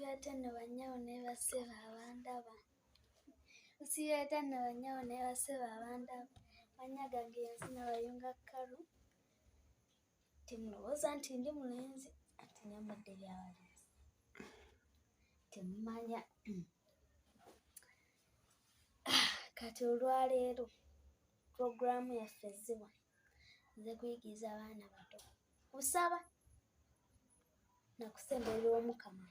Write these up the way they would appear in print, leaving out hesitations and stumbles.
Usibata na banyawo ne baseba abandaba. Usibata na banyawo ne baseba abandaba. Banyaga genzi n'abayunga karu. Temulowooza nti ndi mulenzi ati nyambadde by'abalenzi. Temumanya. Kati olwaleero puroguraamu yaffe ezziwa nze kuyigiriza abaana bato kusaba na kusemberera Omukama.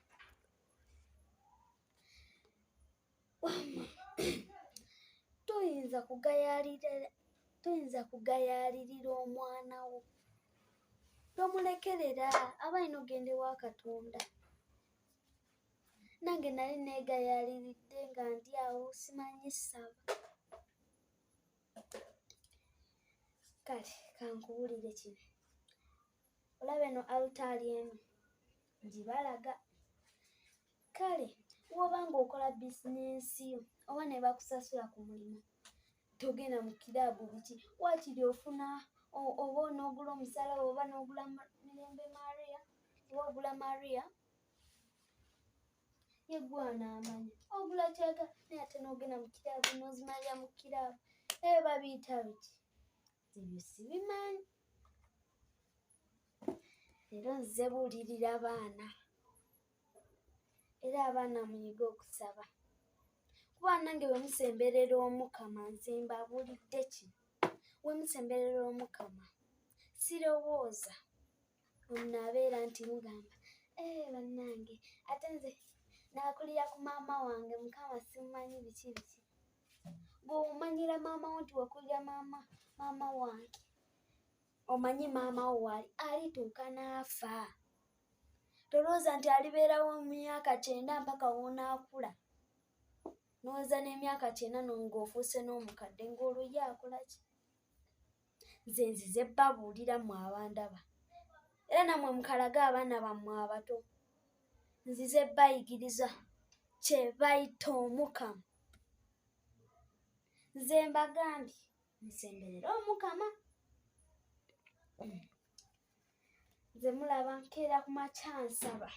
Toyinza kugayaalirira omwana wo. Tomulekerera aba alina ogenda ewa Katonda. Nange nali neegayaaliridde nga ndi awo simanyi ssaba. Kale kankubuulire kino. Olaba eno alutaali eno ngibalaga. Kale bw'oba ng'okola bizinensi yo oba ne bakusasula ku mulimu togenda mu kiraabu biki waakiri ofuna oba onoogula omusala oba n'ogula Mirembe Maria oba ogula Maria yeggwe anaamanya ogula kyaga naye ate n'ogenda mu kiraabu n'ozimalira mu kiraabu ebyo babiyita biki ebyo sibimanyi. Leero nze buulirira abaana era abaana muyige okusaba kuba nange bwe musemberera Omukama nze mbabuulidde kino bwe musemberera Omukama sirowooza onaabeera nti mugamba bannange ate nze naakulira ku maama wange Mukama simumanyi biki biki. Bw'omanyira maama wo nti wakulira maama wange omanyi maama wo waali alituuka n'afa. Tolowooza nti alibeerawo mu myaka 9 mpaka w'onaakula n'oweza n'emyaka 9 ng'ofuuse n'omukadde ng'olwo ye akola ki? Nze nzize bbabuulira mmwe abandaba era nammwe mukalage abaana bammwe abato. Nzize bbayigiriza kye bayita Omukama. Nze mbagambye musemberere Omukama. Nze mulaba nkeera ku makya nsaba.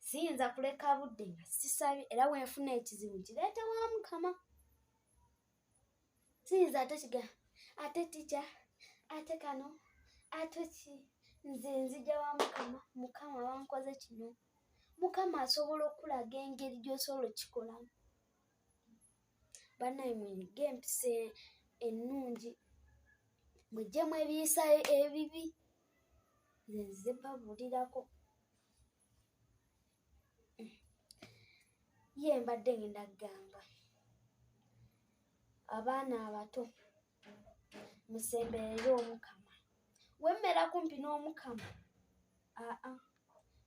Siyinza kuleka budde nga sisabye era bwe nfuna ekizibu nkireete wa Mukama. Siyinza ate kiga ate tica ate kano ate ki. Nze nzija wa Mukama. Mukama wankoze kino. Mukama asobola okulaga engeri gy'osobola okikolamu. Bannaye muyige empisa ennungi muggyemu ebiyisa ebibi. Nze nzize bbabuulirako. Ye mbadde ngenda kugamba abaana abato musemberere Omukama. We mmera kumpi n'Omukama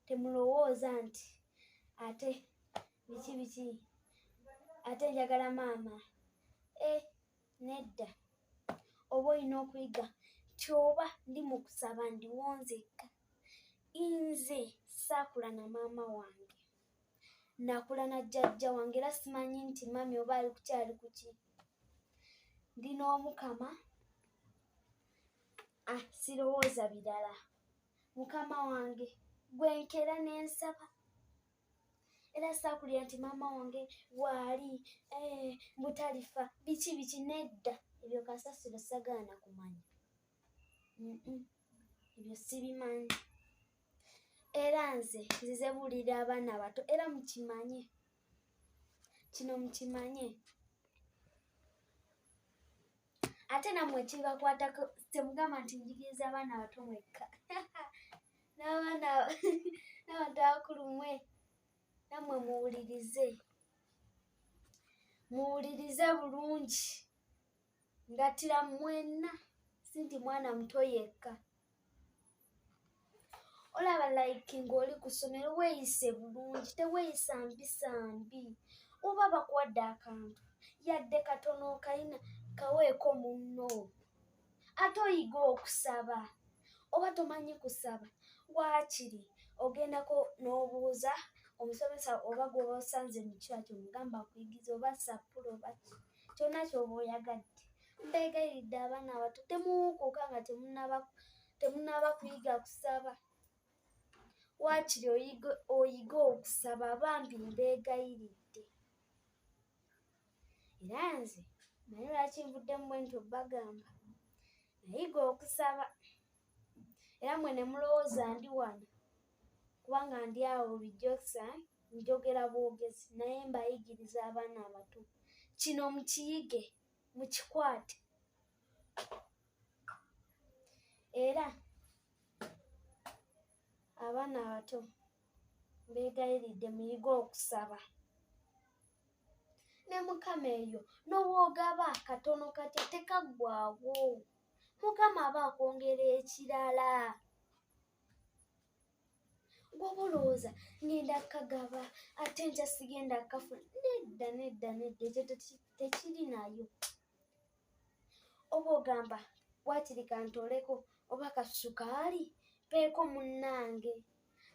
temulowooza nti ate biki biki ate njagala maama. Nedda. Oba olina okuyiga nti oba ndi mu kusaba ndiwo nzekka. Nze saakula na maama wange nakula na jjajja wange era simanyi nti mami oba ali kukyali kuki. Ndi n'Omukama sirowooza birala. Mukama wange gwe nkeera ne nsaba era saakulira nti maama wange waali butalifa biki biki. Nedda ebyo kasasiro sagaana kumanya. Ebyo sibimanyi. Era nze nzize buulirira abaana abato era mukimanye kino mukimanye. Ate nammwe kibakwatako temugamba nti njigiriza abaana abato mwekka. N'abantu abakulu mwe nammwe muwulirize. Muwulirize bulungi. Ngattira mwenna si nti mwana muto yekka. Olaba like ng'oli ku ssomero weeyise bulungi teweeyisa mpisa mbi. Oba bakuwadde akantu yadde katono kalina kaweeko munno. Ate oyiga okusaba oba tomanyi kusaba waakiri ogendako n'obuuza omusomesa oba gw'oba osanze mu kyaki omugamba akuyigiza oba sapula oba kyonna ky'oba oyagadde. Mbeegayiridde abaana abato temuwuukuka nga temunnaba kuyiga kusaba. waakiri oyiga okusaba bambi mbeegayiridde. Era nze naye lwaki nvuddemu bwe ntyo bagamba nayiga okusaba. Era mmwe ne mulowooza ndi wano kubanga ndi awo bijokisa njogera bwogezi, naye mbayigiriza abaana abato. Kino mukiyige, mukikwate. Era abaana abato mbeegayiridde muyige okusaba. Ne Mukama eyo n'owoogaba katono katya tekaggwaawo. Mukama aba akwongera ekirala. Gw'oba olowooza ngenda kukagaba ate nkya sigenda kukafuna. Nedda, ekyo tekiri nayo. Oba ogamba waakiri kantooleko oba kasukaali peeko munnange,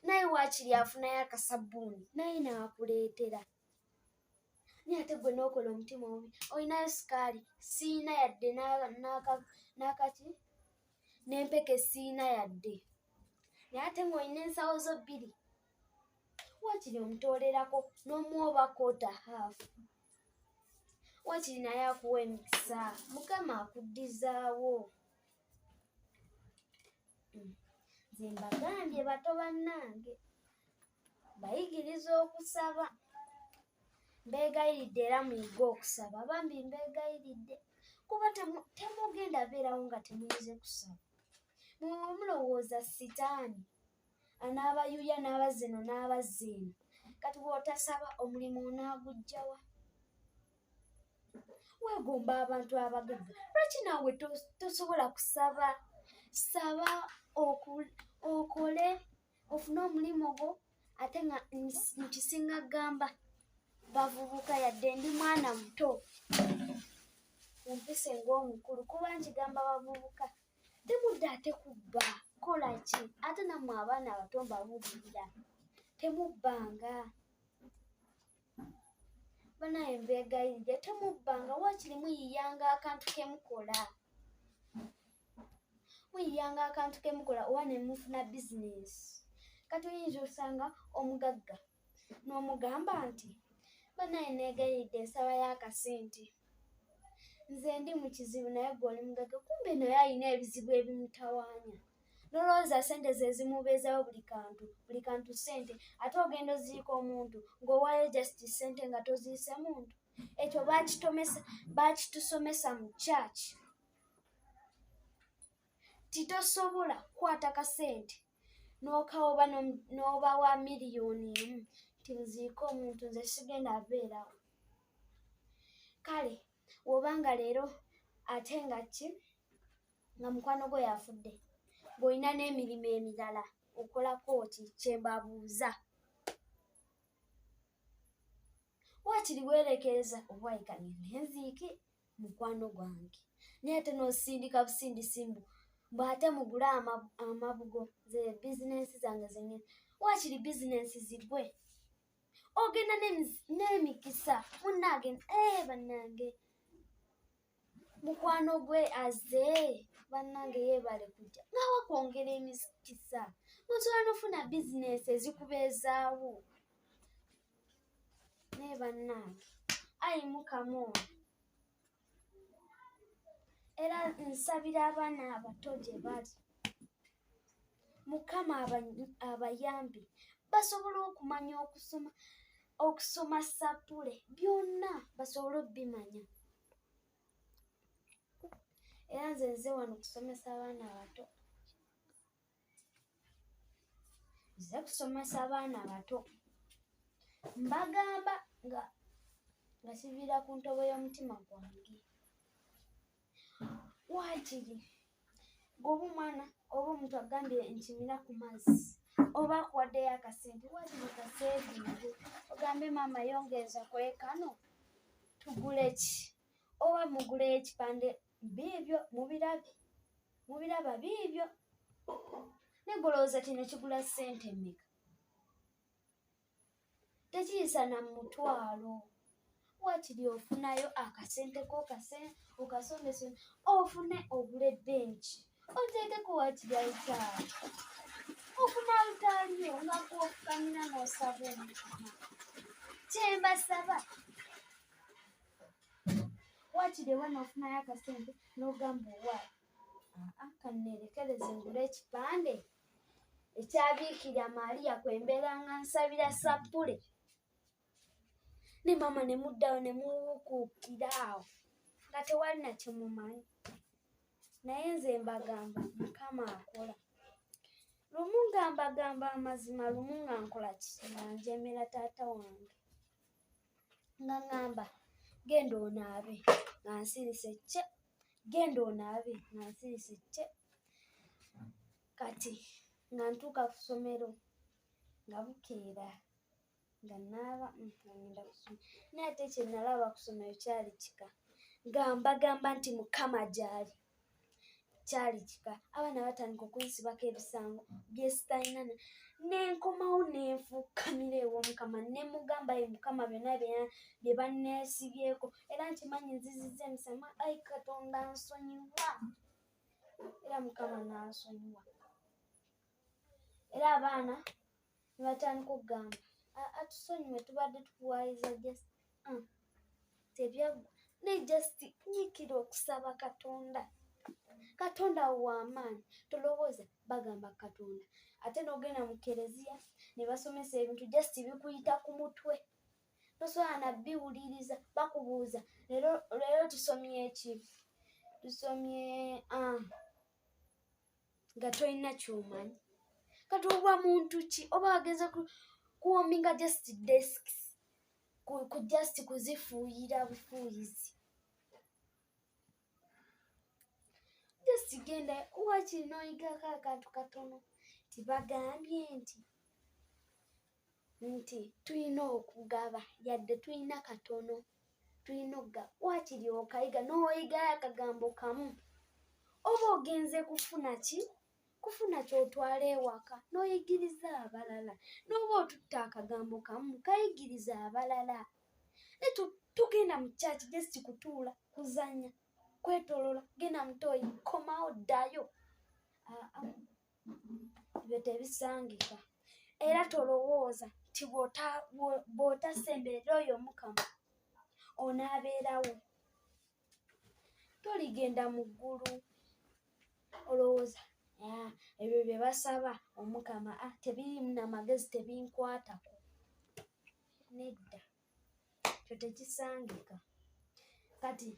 naye waakiri afunayo akasabbuuni naye n'akuleetera. Naye ate gwe n'okola omutima omubi, olinayo sukaali siina yadde n'akaki n'empeke siina yadde. Naye ate ng'olina ensawo zo bbiri, waakiri omutoolerako n'omuwa koota haafu. Waakiri naye akuwa emikisa, Mukama akuddizaawo. Nze mbagambye bato bannange bayigiriza okusaba. Mbeegayiridde era muyige okusaba, bambi mbeegayiridde kuba temugenda beerawo nga temuyize kusaba. Mwe mulowooza sitaani anaabayuya n'abazza eno n'abazza eno, kati bw'otasaba omulimu onaaguggyawa? Weegomba abantu abagagga, lwaki naawe tosobola kusaba? Saba okole ofune omulimu gwo. Ate nga nkisinga gamba bavubuka, yadde ndi mwana muto ompise ng'omukulu, kuba nkigamba bavubuka temudda ate kubba. Kola ki? Ate nammwe abaana abato mbabuulirira temubbanga. Banaye mbeegayiridde temubbanga, waakiri muyiyanga akantu ke mukola. Muyiyanga akantu ke mukola oba ne mufuna bizinensi. Kati oyinza osanga omugagga n'omugamba nti banaye neegayiridde ensaba y'akasente. Nze ndi mu kizibu naye gw'oli mugagga, kumbe naye alina ebizibu ebimutawaanya. Nolowooza ssente ze zimubeezawo buli kantu ssente, ate ogenda oziika omuntu ng'owaayo jasiti ssente nga toziise muntu. Ekyo baakitusomesa mu kyaki. Titosobola kukwata kasente n'okawoba n'obawa miliyoni emu nti nziike omuntu, nze sigenda beerawo. Kale bw'obanga leero ate nga ki nga mukwano gwo yafudde, ng'olina n'emirimu emirala okolako ki? Kye mbabuuza. Waakiri weerekereza obwayika ngende nziike mukwano gwange, naye ate n'osindika busindisi mbu ate mugule amabugo, ze bizinensi zange zenyini. Waakiri bizinensi zigwe, ogenda n'emikisa. Munnange bannange mukwano gwe azze, bannange yeebale kujja ng'awa kwongera emikisa. Osobola n'ofuna bizinensi ezikubeezaawo. Naye bannange ayi Mukama ono. Era nsabira abaana abato gye bali, Mukama abayambe basobole okumanya okusoma sapule, byonna basobole obbimanya. Era nze nze wano kusomesa abaana abato. Nze kusomesa abaana abato. Mbagamba nga kiviira ku ntobo y'omutima gwange. Waakiri gwoba omwana oba omuntu agambye nkimira ku mazzi oba akuwaddeyo akasente, waakiri kaseevinge ogambe maama yongeza kwekano tugule ki, oba muguleyo ekipande. Biibyo mubiraba biibyo. Naye golowooza kino kigula ssente mmeka? Tekiyisa na mutwalo. Waakiri ofunayo akasente ko okasondese, ofune ogule benki oteekeko waakiri alutaali. Ofuna alutaaliyo nga mbasaba Omukama, kye mbasaba wakiri ewa n'ofunayo akasente n'ogamba owaayo kanneerekereze ngule ekipande ekyabiikira Maaliya kwembeera nga nsabira sappule ne maama ne muddayo ne muwukuukira awo nga tewali na kye mumanyi. Naye nze mbagamba Mukama akola. Lumu nga mbagamba amazima, lumu nga nkola nga njemera taata wange nga ŋŋamba genda onaabe nga nsirise cce, genda onaabe nga nsirise cce. Kati nga ntuuka ku ssomero nga bukeera nga naaba ngenda ku ssomero, naye ate kye nalaba ku ssomero kyali kika nga mbagamba nti Mukama gy'ali kyali kika. Abaana batandika okunsibako ebisango bye sitalina, nenkomawo nenfuukamira ew'Omukama ne mugamba ye Mukama byonna bye banneesibyeko era nkimanyi nzizizza emisango, ayi Katonda nsonyiwa. Era Mukama n'ansonyiwa. Era abaana ne batandika okugamba tusonyiwe tubadde tukuwaayiza just tebyaggwa naye just nyiikira okusaba Katonda. Katonda w'amaanyi. Tolowooza bagamba Katonda ate n'ogenda mu kereziya ne basomesa ebintu just bikuyita ku mutwe tosobola nabbiwuliriza. Bakubuuza leero tusomye ki? Tusomye nga tolina ky'omanyi. Kati oba muntu ki oba wageza kuwominga just desks just kuzifuuyira bufuuyizi. Just genda wakiri n'oyigako akantu katono tibagambye nti tulina okugaba yadde tulina katono tulina okugaba wakiri okayiga n'oyigayo akagambo kamu oba ogenze kufuna ki? Kufuna ky'otwala ewaka n'oyigiriza abalala. N'oba otutte akagambo kamu kayigiriza abalala. Ne tugenda mu kyaki just kutuula kuzannya kwetoloola genda mutooyi komawo ddayo. Ebyo tebisangika. Era tolowooza nti bw'otasemberera oyo Omukama onaabeerawo. Toligenda mu ggulu olowooza ebyo bye basaba Omukama tebiriimu na magezi tebinkwatako. Nedda, ekyo tekisangika. Kati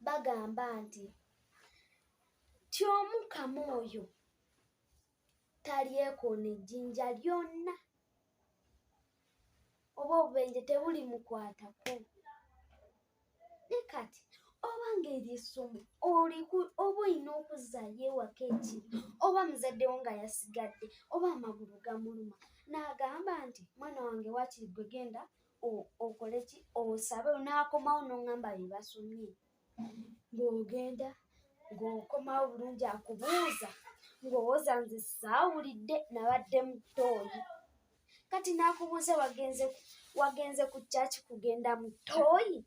bagamba nti Omukama oyo talyekoona ejjinja lyonna oba obubenje tebulimukwatako. Ne kati obanga eryessomo oba olina okuzzaayo ewaka ekiri oba muzadde wo nga yasigadde oba amagulu gamuluma n'agamba nti mwana wange wakiri gwe genda okole ki? Osabe. N'akomawo n'oŋŋamba bye basomye ng'ogenda ng'okomawo bulungi akubuuza ng'owooza nze saawulidde nabadde mu ttooyi. Kati n'akubuuza wagenze ku kyaki kugenda mu ttooyi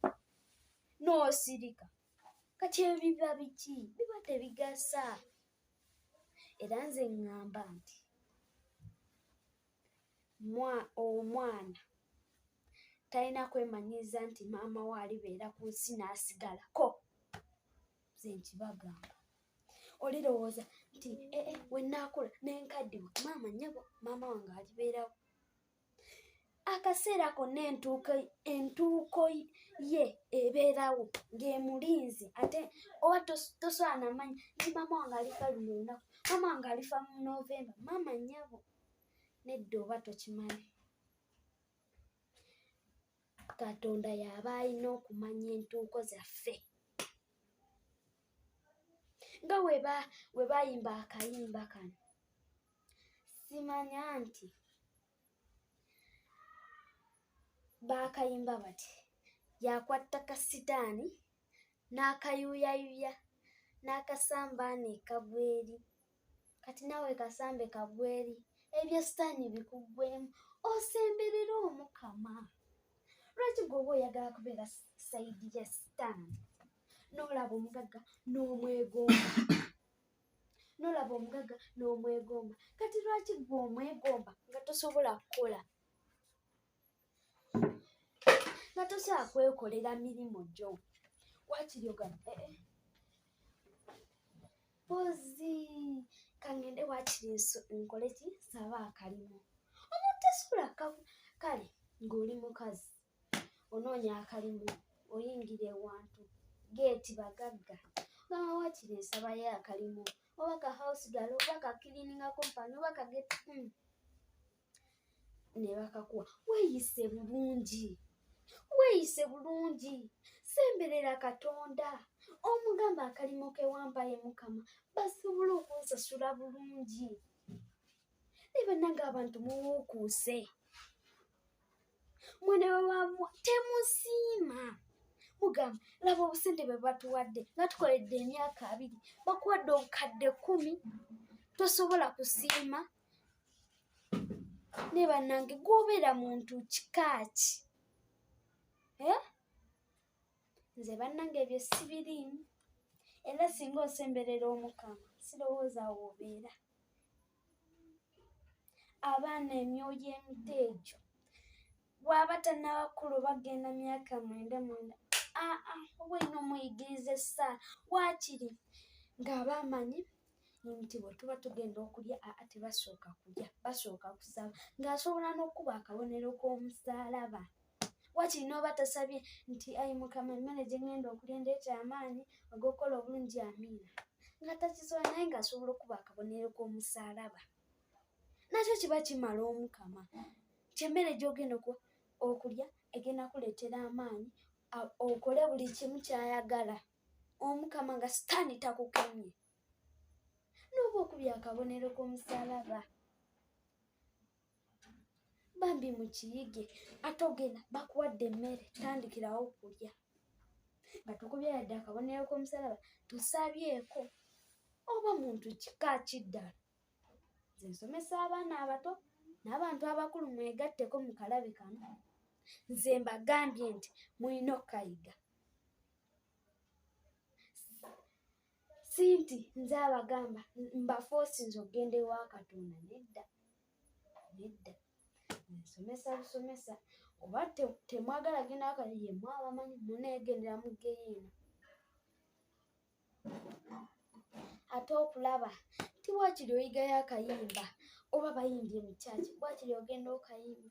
n'osirika. Kati ebyo biba biki? Biba tebigasa. Era nze ŋŋamba nti omwana talina kwemanyiriza nti maama we alibeera ku nsi n'asigalako. Nze nkibagamba. Olirowooza nti wennaakula n'enkaddiwa maama nnyabo maama wange alibeerawo. Akaseera konna entuuko ye ebeerawo ng'emulinze ate oba tosobola namanya nti maama wange alifa luno olunaku, maama wange alifa mu Novemba, maama nnyabo. Nedda oba tokimanyi. Katonda y'aba alina okumanya entuuko zaffe. Nga we baayimba akayimba kano simanya nti baakayimba bati yakwatta kasitaani n'akayuyayuya n'akasambaane kagweri. Kati naawe kasambe kagweri ebyo sitaani bikuggwemu osemberera Omukama. Lwaki gw'oba oyagala kubeera sayidi ya sitaani n'olaba omugagga n'omwegomba? Kati lwaki gwe omwegomba nga tosobola kukola, nga tosobola kwekolera mirimu gyo. Wakiri ogamba pozi kangende wakiri nkole ki saba akalimu. Omuntu tasobola kale ng'oli mukazi onoonya akalimu oyingira ewantu geeti bagagga gamba wakiri nsabayo akalimu oba ka house girl oba ka cleaning company oba ka get ne bakakuwa. Weeyise bulungi, weeyise bulungi, semberera Katonda omugamba akalimu ke wampaye Mukama basobole okunsasula bulungi. Ne bannange abantu muwukuuse, mwene wewamu temusiima mugamba laba obusente bwe batuwadde nga tukoledde emyaka 2 bakuwadde obukadde 10 tosobola kusiima. Ne bannange gwobeera muntu kikaaki? Nze bannange ebyo sibiriimu, era singa osemberera Omukama sirowooza woobeera. Abaana emyoyo emiteejo bw'aba tannabakulu bagenda myaka 9 obwina omuyigirize essaala waakiri ng'abamanyi nti bwe tuba tugenda okulya tebasooka kulya, basooka kusaba ng'asobola n'okuba akabonero k'omusaalaba. Waakiri n'oba tasabye nti ayi Mukama emmere gye ngenda okulya ndeeta amaanyi ag'okukola obulungi amiina, nga takisobola naye ng'asobola okuba akabonero k'omusaalaba. Nakyo kiba kimala Omukama nti emmere gy'ogenda okulya egenda kuleetera amaanyi okole buli kimu ky'ayagala, Omukama nga sitaani takukemye. N'oba okubya akabonero k'omusaalaba bambi mukiyige. Ate ogenda bakuwadde emmere tandikirawo kulya nga tukubye yadde akabonero k'omusaalaba tosabyeko. Oba muntu kikaaki ddala? Nze nsomesa abaana abato n'abantu abakulu mwegatteko mu kalabe kano. Nze mbagambye nti mulina okukayiga, si nti nze abagamba mbafoosinze okugenda ewa Katonda. Nedda, nedda. Nsomesa busomesa. Oba temwagala genda akali yemmwe abamanyi muneegendera mu geyiina. Ate okulaba ti waakiri oyigayo akayimba oba bayimbye mu kyaki, waakiri ogenda okayimba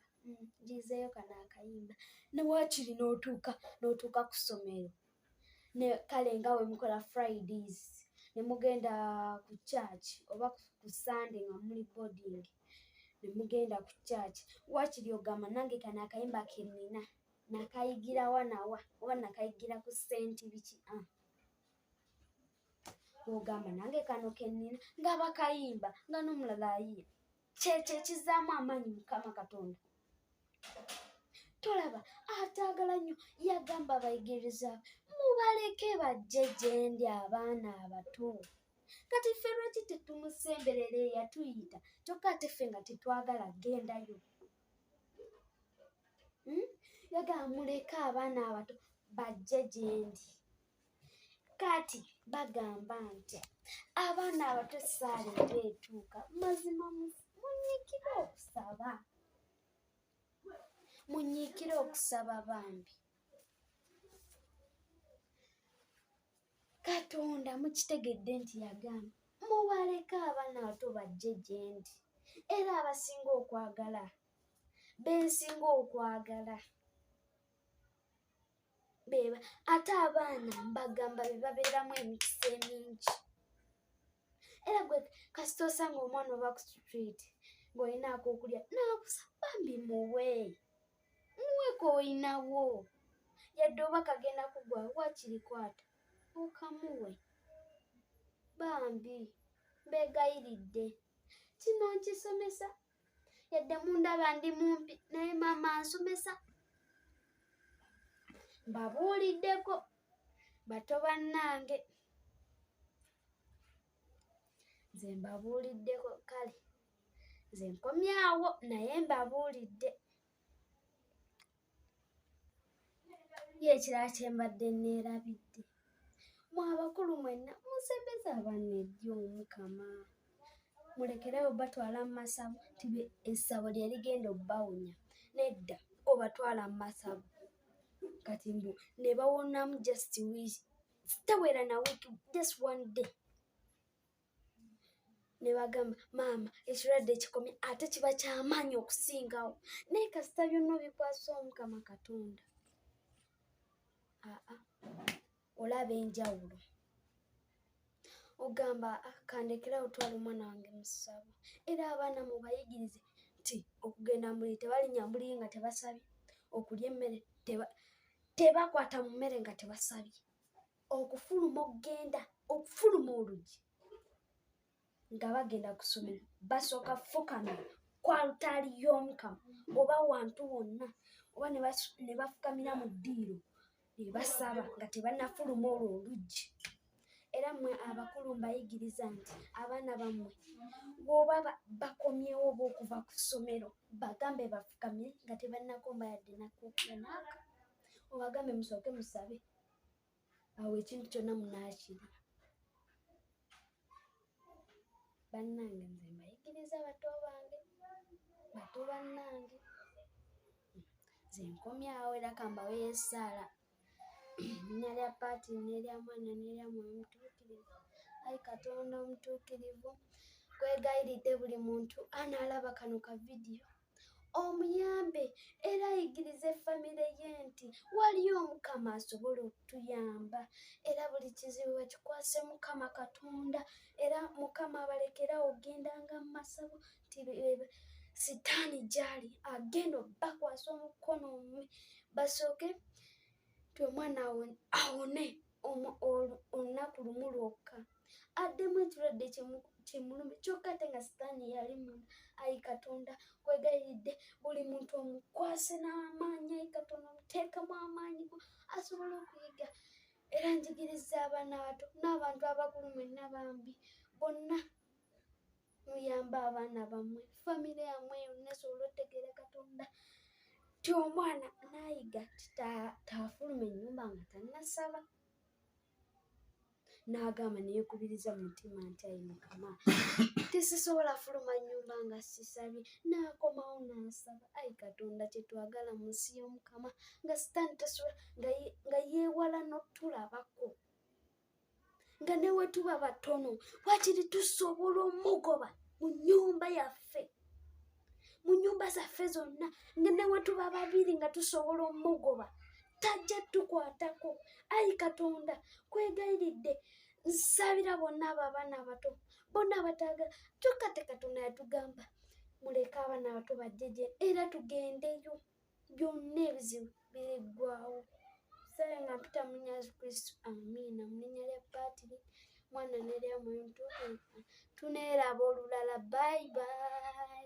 njizeeyo kano akayimba, ne waakiri n'otuuka ku ssomero ne kale nga we mukola Fridays ne mugenda ku kyaki oba ku Sunday nga muli boarding ne mugenda ku kyaki, waakiri ogamba nange kano akayimba ke nnina nakayigira wanawa oba nakayigira ku ssenti biki ogamba nange kano ke nnina nga bakayimba nga n'omulala ayiya. Kyekyo ekizaamu amaanyi Mukama Katonda. Tolaba ataagala nnyo yagamba abayigiriza mubaleke bajje gye ndi abaana abato. Kati ffe lwaki tetumusemberera eyatuyita kyokka ate ffe nga tetwagala kgendayo? Yagamba muleke abaana abato bajje gye ndi. Kati bagamba nti abaana abato essaala eteetuuka, mazima munyiikire okusaba, munyiikire okusaba bambi. Katonda mukitegedde nti yagamba mubaleke abaana abato bajje gye ndi, era abasinga okwagala bensinga okwagala beba. Ate abaana mbagamba be babeeramu emikisa emingi. Era gwe kasita osanga omwana oba ku street ng'olinaako okulya naakusa bambi muwe k'olinawo, yadde oba kagenda kugwawo waakiri kwata okamuwe bambi. Mbeegayiridde kino nkisomesa yadde mundaba ndi mumpi naye maama ansomesa. Mbabuuliddeko bato bannange, nze mbabuuliddeko. Kale nze nkomyawo naye mbabuulidde. Ye ekirala kye mbadde neerabidde, mwe abakulu mwenna musembeze abaana ejjo Omukama. mulekerayo batwala mu masabu tibe essabo lye ligenda obbawonya nedda obatwala mu masabu kati mbu ne bawonamu just week tewera na week just one day ne bagamba maama ekirwadde kikomye ate kiba kyamaanyi okusingawo naye kasita byonna obikwasa Omukama Katonda olaba enjawulo ogamba kandekerawo twala omwana wange mu ssabo era abaana mubayigirize nti okugenda mbuli tebalinya mbuli nga tebasabye okulya emmere tebakwata mu mmere nga tebasabye okufuluma okgenda okufuluma oluggi nga bagenda ku ssomero basooka fukamira ku alutaali y'Omukama oba wantu wonna oba ne bafukamira mu ddiiro ne basaba nga tebannafuluma olwo oluggi. Era mmwe abakulu mbayigiriza nti abaana bammwe bw'oba bakomyewo oba okuva ku ssomero bagambe bafukamire nga tebannakomba yadde nakuukunaaka obagambe musooke musabe awo ekintu kyonna munaakiri. Bannange nze mbayigiriza bato bange bato bannange nze nkomyawo era kambawe essaala linnya lya paati n'erya mwana n'erya mwoyo mutuukirivu ayi Katonda omutuukirivu kwegayiridde buli muntu anaalaba kano ka vidiyo omuyambe era ayigirize famire ye nti waliyo Omukama asobola okutuyamba era buli kizibu bakikwase Mukama Katonda era Mukama abalekerawo ogendanga mu masabu nti sitaani gy'ali agenda obbakwasa omukono omubi basooke ti omwana awone olunaku lumu lwokka addemu ekirwadde kimulumi kyokka ate nga sitaani yali munda. Ayi Katonda kwegayiridde buli muntu omukwase n'amaanyi ayi Katonda omuteekemu amaanyi go asobole okuyiga era njigiriza abaana bato n'abantu abakulu mwenna bambi bonna muyambe abaana bammwe famire yammwe yonna esobole otegeera Katonda ti omwana n'ayiga taafuluma ennyumba nga tannasaba n'agamba neyeekubiriza mu mutima nti ayi Mukama tisisobola fuluma nnyumba nga sisabye n'akomawo n'asaba. Ayi Katonda kyetwagala mu nsi y'Omukama nga sitaani tasobola nga yeewala n'otulabako nga ne we tuba batono wakiri tusobola omugoba mu nnyumba yaffe mu nnyumba zaffe zonna nga ne we tuba babiri nga tusobola omugoba tajja tukwatako. Ayi Katonda kwegayiridde nsabira bonna abo abaana abato bonna abataagala kyokka te Katonda yatugamba muleke abaana abato bajje gye era tugendeyo byonna ebizibu biriggwaawo. Sabe nga mpita mu linnya Yesu Kristo amiina. Mu linnya lya Paatiri mwana n'erya mwoyo mutuukirivu tuneeraba olulala. Bye bye.